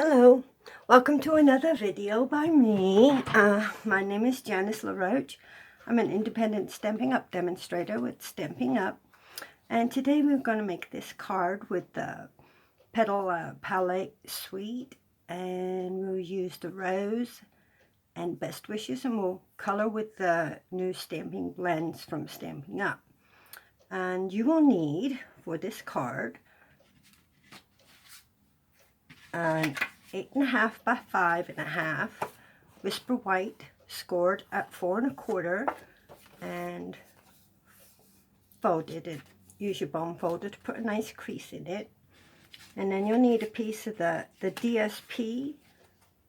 Hello, welcome to another video by me. My name is Janice LaRoche. I'm an independent Stampin' Up demonstrator with Stampin' Up. And today we're going to make this card with the Petal Palette Suite. And we'll use the rose and best wishes, and we'll color with the new stamping blends from Stampin' Up. And you will need, for this card, an 8.5 by 5.5 Whisper White scored at 4 1/4 and folded it. Use your bone folder to put a nice crease in it. And then you'll need a piece of the DSP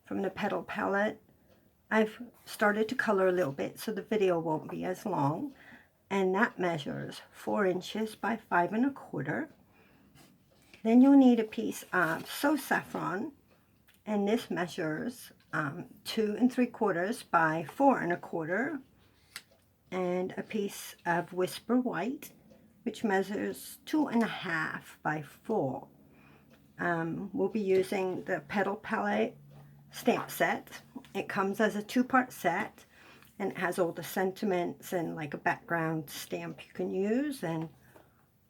from the Petal Palette. I've started to color a little bit so the video won't be as long, and that measures 4 inches by 5 1/4. Then you'll need a piece of Saffron, and this measures 2 3/4 by 4 1/4, and a piece of Whisper White, which measures 2.5 by 4. We'll be using the Petal Palette stamp set. It comes as a 2-part set, and it has all the sentiments and like a background stamp you can use. And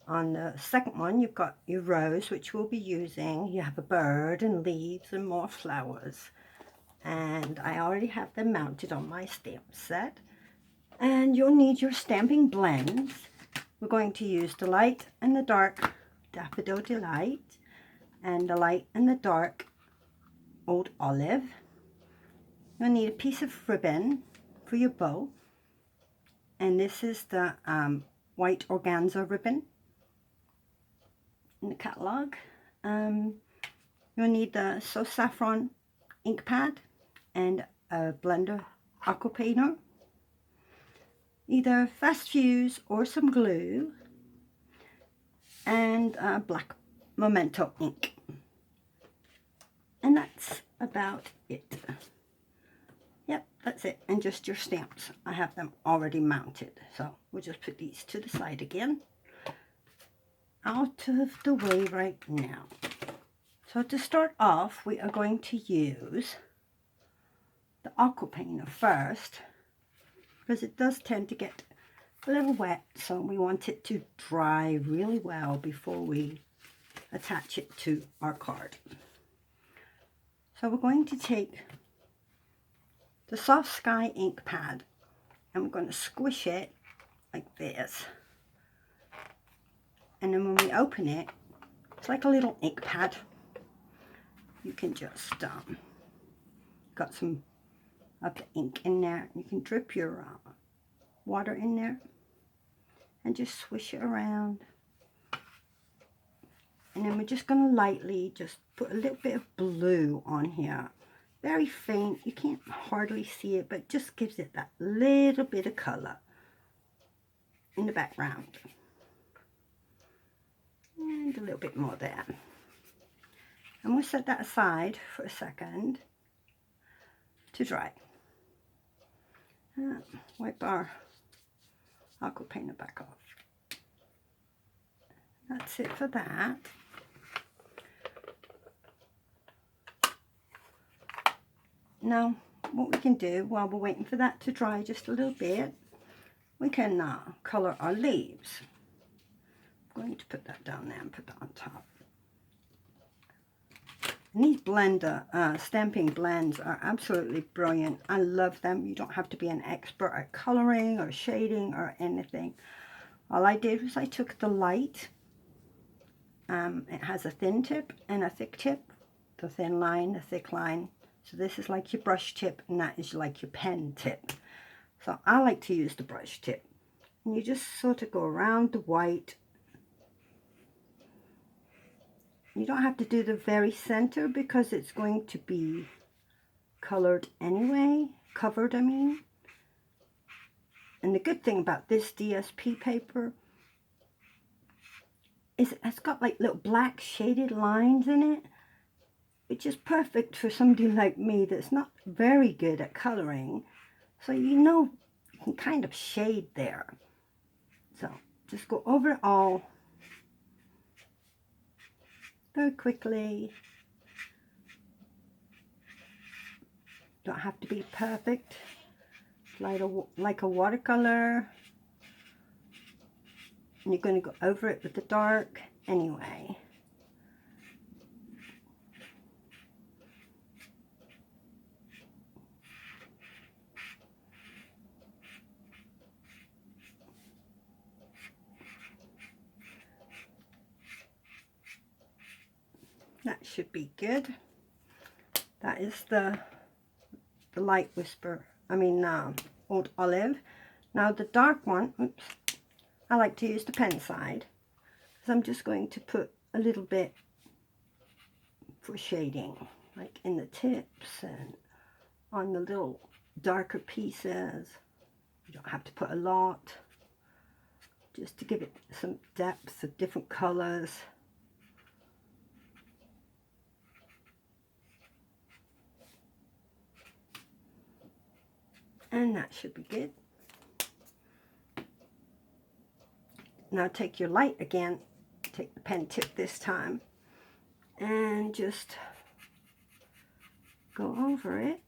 on the second one, you've got your rose, which we'll be using. You have a bird and leaves and more flowers. And I already have them mounted on my stamp set. And you'll need your stamping blends. We're going to use the light and the dark Daffodil Delight, and the light and the dark Old Olive. You'll need a piece of ribbon for your bow. And this is the white organza ribbon in the catalog. You'll need the Saffron ink pad and a blender Aqua Painter, either fast fuse or some glue, and black Memento ink. And that's about it. Yep, that's it. And just your stamps. I have them already mounted, so we'll just put these to the side again, out of the way right now. So to start off, we are going to use the Aqua Painter first, because it does tend to get a little wet, so we want it to dry really well before we attach it to our card. So we're going to take the Soft Sky ink pad, and we're going to squish it like this. And then when we open it, it's like a little ink pad. You can just, got some of the ink in there. You can drip your water in there and just swish it around. And then we're just going to lightly just put a little bit of blue on here. Very faint. You can't hardly see it, but just gives it that little bit of color in the background. And a little bit more there. And we'll set that aside for a second to dry. Wipe our Aqua Painter back off. That's it for that. Now, what we can do while we're waiting for that to dry just a little bit, we can color our leaves. I'm going to put that down there and put that on top. And these stamping blends are absolutely brilliant. I love them. You don't have to be an expert at coloring or shading or anything. All I did was I took the light. It has a thin tip and a thick tip. The thin line, the thick line. So this is like your brush tip, and that is like your pen tip. So I like to use the brush tip. And you just sort of go around the white. You don't have to do the very center because it's going to be colored anyway, covered I mean. And the good thing about this DSP paper is it's got like little black shaded lines in it, which is perfect for somebody like me that's not very good at coloring. So you know you can kind of shade there. So just go over it all very quickly Don't have to be perfect. Like a watercolor. And you're going to go over it with the dark anyway. That should be good. That is the light whisper. Old olive. Now the dark one, oops, I like to use the pen side. So I'm just going to put a little bit for shading, like in the tips and on the little darker pieces. You don't have to put a lot. Just to give it some depth of different colors. And that should be good. Now take your light again, take the pen tip this time, and just go over it.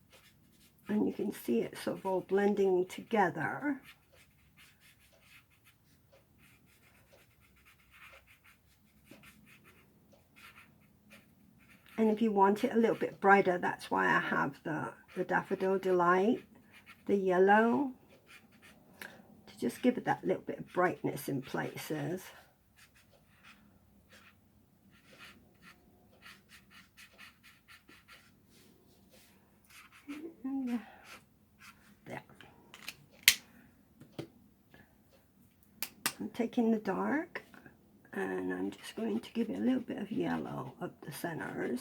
And you can see it sort of all blending together. And if you want it a little bit brighter, that's why I have the Daffodil Delight, the yellow, to just give it that little bit of brightness in places. And there. I'm taking the dark and I'm just going to give it a little bit of yellow up the centers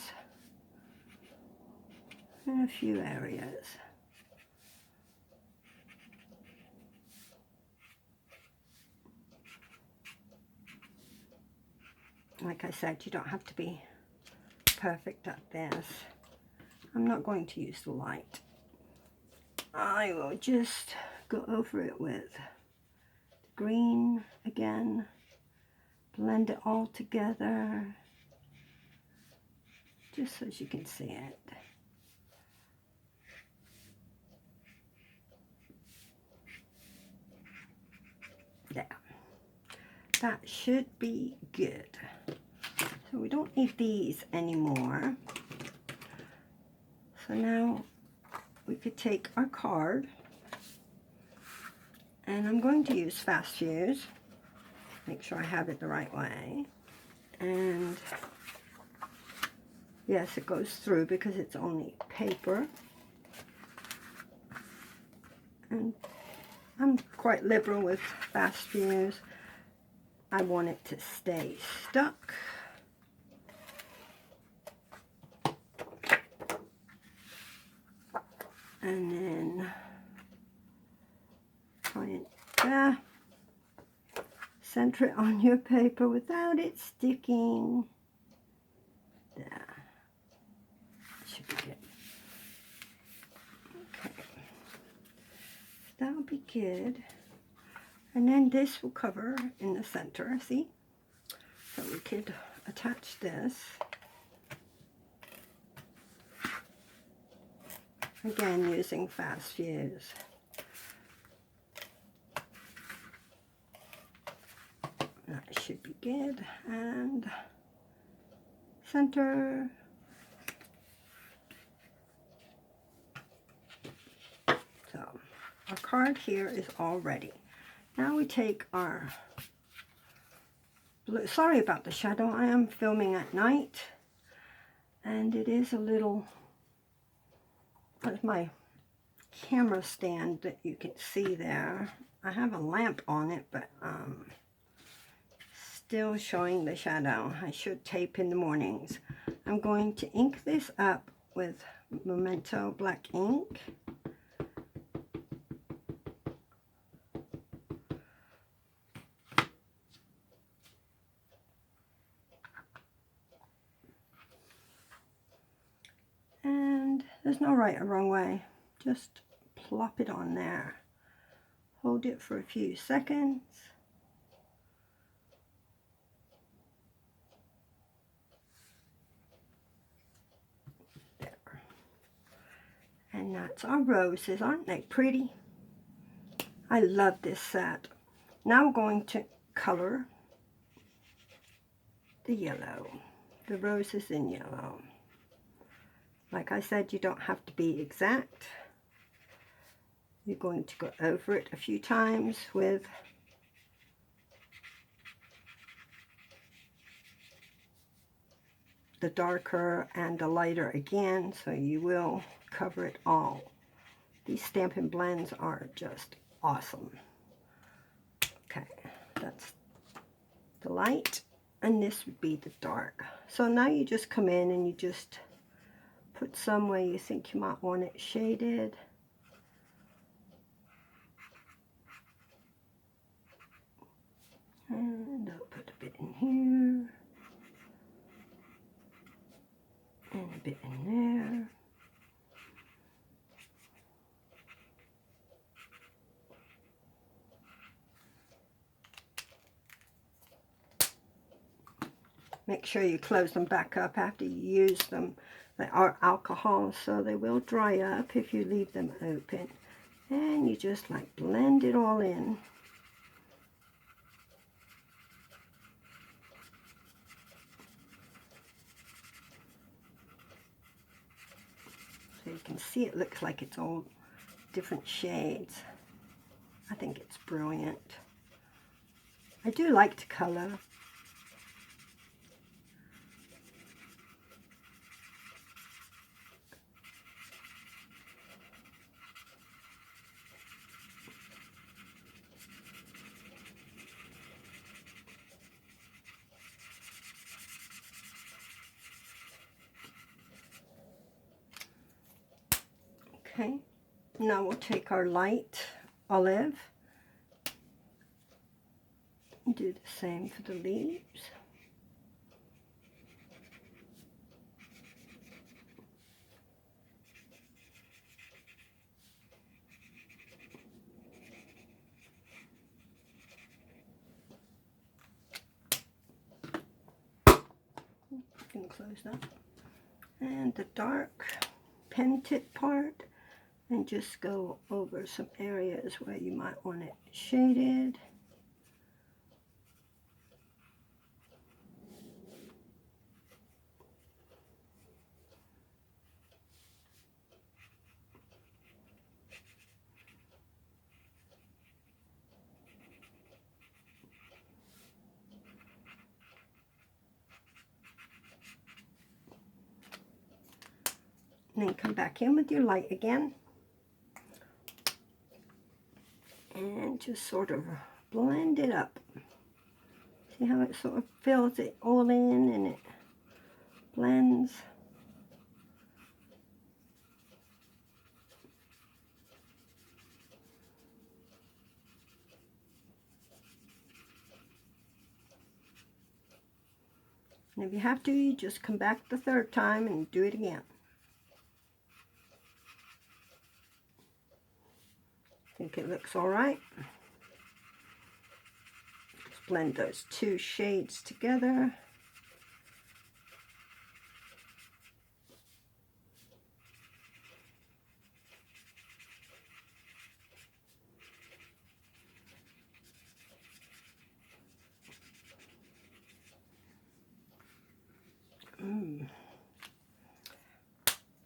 in a few areas. Like I said, you don't have to be perfect at this. I'm not going to use the light. I will just go over it with the green again, blend it all together, just so you can see it. There. That should be good. So we don't need these anymore. So now we could take our card, and I'm going to use Fast Fuse. Make sure I have it the right way. And yes, it goes through because it's only paper. And I'm quite liberal with Fast Fuse. I want it to stay stuck. And then try and center it on your paper without it sticking. There. Should be good. Okay. That'll be good. And then this will cover in the center, see? So we could attach this. Again, using Fast Fuse. That should be good. And center. So our card here is all ready. Now we take our blue. Sorry about the shadow. I am filming at night. And it is a little... There's my camera stand that you can see there. I have a lamp on it, but still showing the shadow. I should tape in the mornings. I'm going to ink this up with Memento black ink. And there's no right or wrong way. Just plop it on there. Hold it for a few seconds. There. And And that's our roses. Aren't they pretty? I love this set. Now we're going to color the yellow. The roses in yellow. Like I said, you don't have to be exact. You're going to go over it a few times with the darker and the lighter again, so you will cover it all. These Stampin' blends are just awesome. Okay, that's the light, and this would be the dark. So now you just come in and you just put some where you think you might want it shaded. And I'll put a bit in here. And a bit in there. Make sure you close them back up after you use them. They are alcohol, so they will dry up if you leave them open. And you just like blend it all in. So you can see it looks like it's all different shades. I think it's brilliant. I do like to color. Okay, now we'll take our light olive and do the same for the leaves. You can close that. And the dark pen tip part. And just go over some areas where you might want it shaded. And then come back in with your light again. And just sort of blend it up. See how it sort of fills it all in and it blends. And if you have to, you just come back the third time and do it again. I think it looks all right. Just blend those two shades together.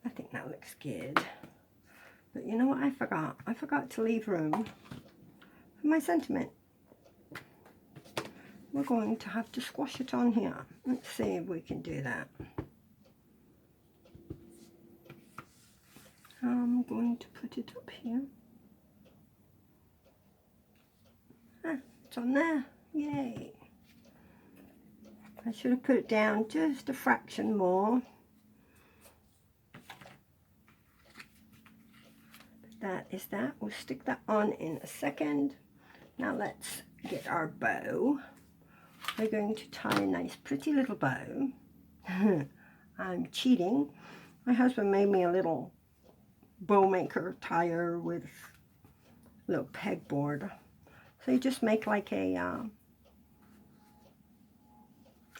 I think that looks good. But you know what I forgot? I forgot to leave room for my sentiment. We're going to have to squash it on here. Let's see if we can do that. I'm going to put it up here. Ah, it's on there. Yay. I should have put it down just a fraction more. That is that. We'll stick that on in a second. Now let's get our bow. We're going to tie a nice pretty little bow. I'm cheating. My husband made me a little bow maker tire with a little pegboard. So you just make like a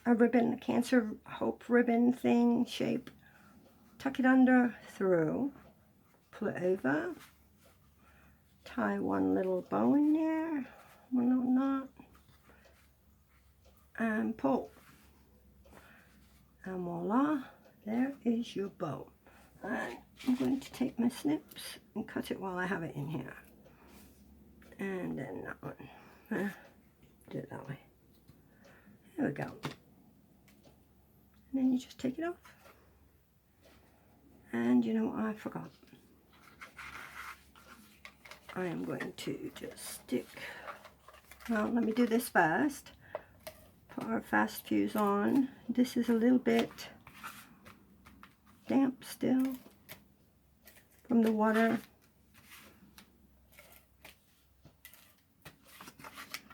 ribbon, a Cancer Hope ribbon thing shape. Tuck it under through. pull it over, tie one little bow in there, one little knot, and pull. And voila, there is your bow. And I'm going to take my snips and cut it while I have it in here. And then that one. Do it that way. There we go. And then you just take it off. And you know what I forgot? I am going to just stick. Well, let me do this first. Put our fast fuse on. This is a little bit damp still from the water,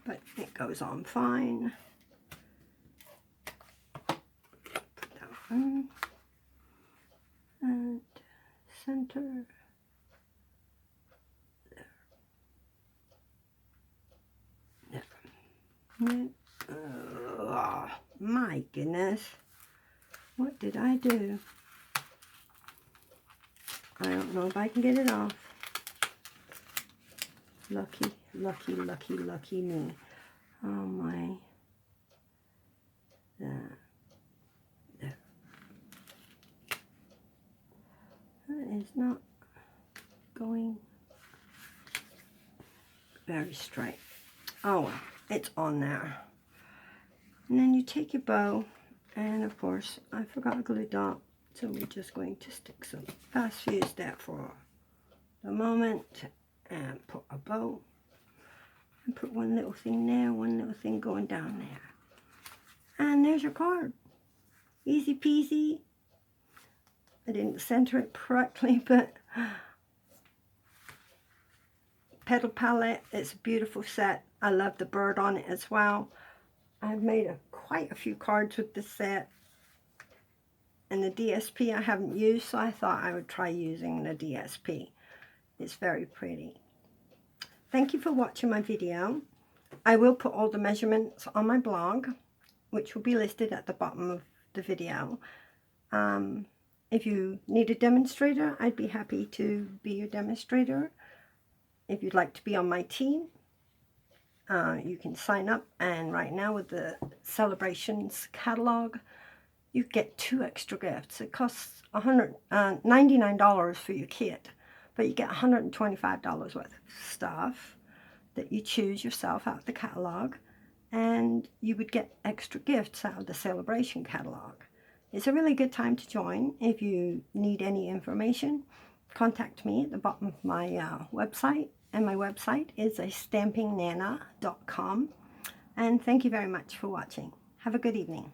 but it goes on fine. Put that one and center. There. There. Oh, my goodness, what did I do? I don't know if I can get it off. Lucky, lucky, lucky, lucky me. Oh my. There. There. That is not going very straight. Oh well, it's on there. And then you take your bow, and of course, I forgot a glue dot, so we're just going to stick some fast fuse there for the moment, and put a bow, and put one little thing there, one little thing going down there. And there's your card. Easy peasy. I didn't center it correctly, but Petal Palette, it's a beautiful set. I love the bird on it as well. I've made quite a few cards with this set, and the DSP I haven't used, so I thought I would try using the DSP. It's very pretty. Thank you for watching my video. I will put all the measurements on my blog, which will be listed at the bottom of the video. If you need a demonstrator, I'd be happy to be your demonstrator. If you'd like to be on my team, you can sign up, and right now with the Celebrations catalog, you get 2 extra gifts. It costs $99 for your kit, but you get $125 worth of stuff that you choose yourself out of the catalog, and you would get extra gifts out of the Celebration catalog. It's a really good time to join. If you need any information, contact me at the bottom of my website. And my website is stampingnana.com. And thank you very much for watching. Have a good evening.